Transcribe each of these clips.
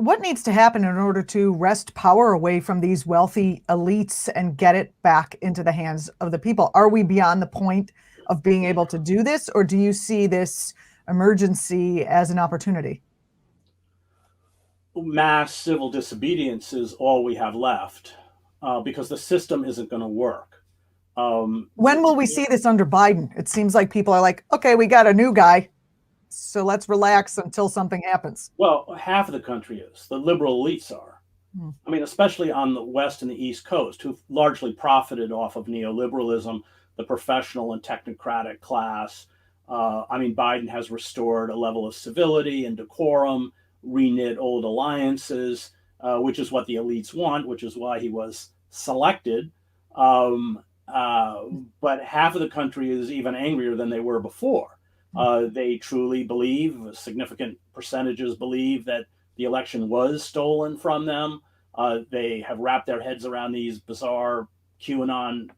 what needs to happen in order to wrest power away from these wealthy elites and get it back into the hands of the people? Are we beyond the point of being able to do this, or do you see this emergency as an opportunity? Mass civil disobedience is all we have left because the system isn't going to work. When will we see this under Biden? It seems like people are like, okay, we got a new guy, so let's relax until something happens. Well, half of the country is. The liberal elites are. Hmm. I mean, especially on the West and the East Coast, who've largely profited off of neoliberalism, the professional and technocratic class. I mean, Biden has restored a level of civility and decorum, reknit old alliances, which is what the elites want, which is why he was selected. Um, but half of the country is even angrier than they were before. They truly believe, significant percentages believe, that the election was stolen from them. They have wrapped their heads around these bizarre QAnon,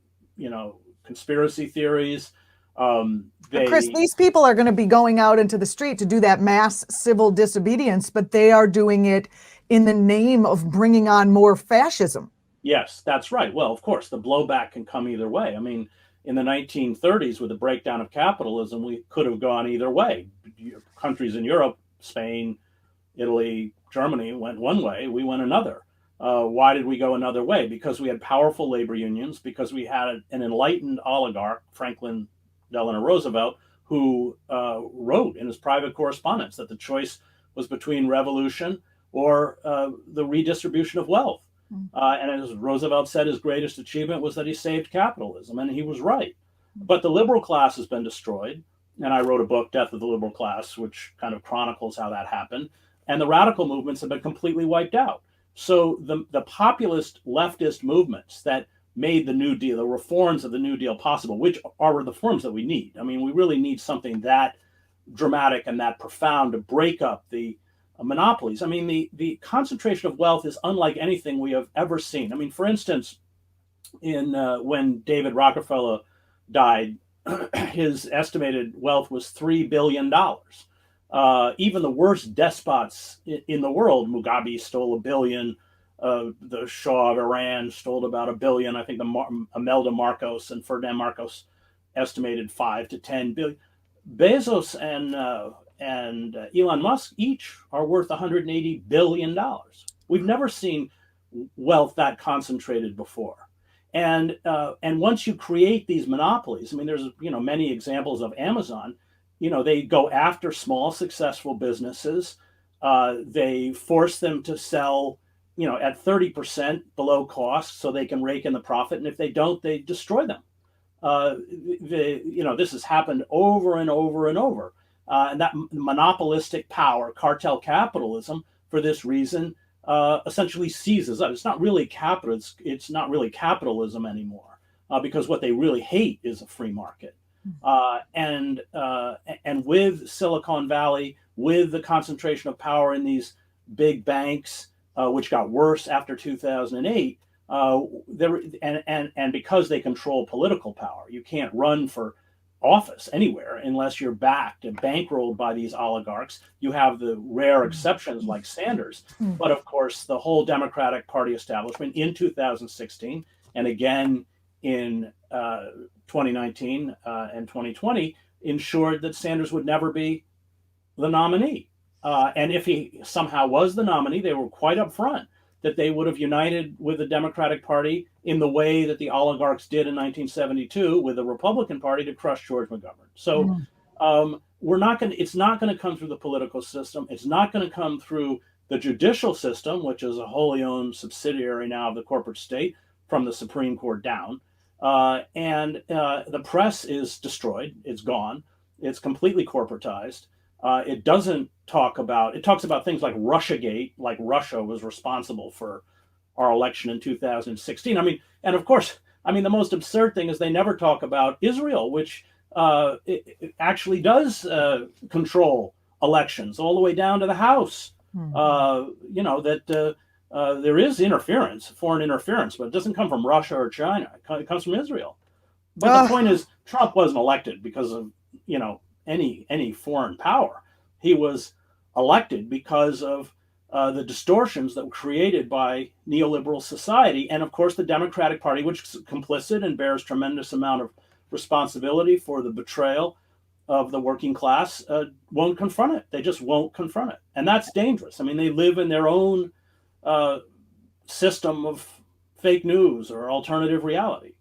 conspiracy theories. Chris, They these people are going to be going out into the street to do that mass civil disobedience, but they are doing it in the name of bringing on more fascism. Yes, that's right. Well, of course, the blowback can come either way. I mean, in the 1930s, with the breakdown of capitalism, we could have gone either way. Countries in Europe, Spain, Italy, Germany went one way, we went another. Why did we go another way? Because we had powerful labor unions, because we had an enlightened oligarch, Franklin Delano Roosevelt, who wrote in his private correspondence that the choice was between revolution or the redistribution of wealth. And as Roosevelt said, his greatest achievement was that he saved capitalism, and he was right. But the liberal class has been destroyed, and I wrote a book, Death of the Liberal Class, which kind of chronicles how that happened. And the radical movements have been completely wiped out. So the populist leftist movements that made the New Deal, the reforms of the New Deal possible, which are the reforms that we need. I mean, we really need something that dramatic and that profound to break up the monopolies. I mean, the concentration of wealth is unlike anything we have ever seen. I mean, for instance, in when David Rockefeller died, his estimated wealth was $3 billion. Even the worst despots in the world, Mugabe stole $1 billion. The Shah of Iran stole about $1 billion. I think Imelda Marcos and Ferdinand Marcos estimated 5 to 10 billion. Bezos and Elon Musk each are worth $180 billion. We've never seen wealth that concentrated before. And once you create these monopolies, I mean, there's many examples of Amazon. They go after small successful businesses. They force them to sell, at 30% below cost, so they can rake in the profit. And if they don't, they destroy them. This has happened over and over and over. And that monopolistic power, cartel capitalism, for this reason, essentially seizes us. It's not really capital. It's not really capitalism anymore, because what they really hate is a free market. And with Silicon Valley, with the concentration of power in these big banks, which got worse after 2008, and because they control political power, you can't run for office anywhere unless you're backed and bankrolled by these oligarchs. You have the rare exceptions like Sanders, but of course the whole Democratic Party establishment in 2016 and again in 2019 and 2020 ensured that Sanders would never be the nominee. And if he somehow was the nominee, they were quite upfront that they would have united with the Democratic Party in the way that the oligarchs did in 1972 with the Republican Party to crush George McGovern. So it's not going to come through the political system. It's not going to come through the judicial system, which is a wholly owned subsidiary now of the corporate state from the Supreme Court down. And the press is destroyed. It's gone. It's completely corporatized. It talks about things like Russiagate, like Russia was responsible for our election in 2016. I mean, and of course, the most absurd thing is they never talk about Israel, which it actually does control elections all the way down to the House. There is interference, foreign interference, but it doesn't come from Russia or China. It comes from Israel. But the point is, Trump wasn't elected because of any foreign power. He was elected because of the distortions that were created by neoliberal society. And of course, the Democratic Party, which is complicit and bears tremendous amount of responsibility for the betrayal of the working class, won't confront it. They just won't confront it. And that's dangerous. I mean, they live in their own system of fake news or alternative reality.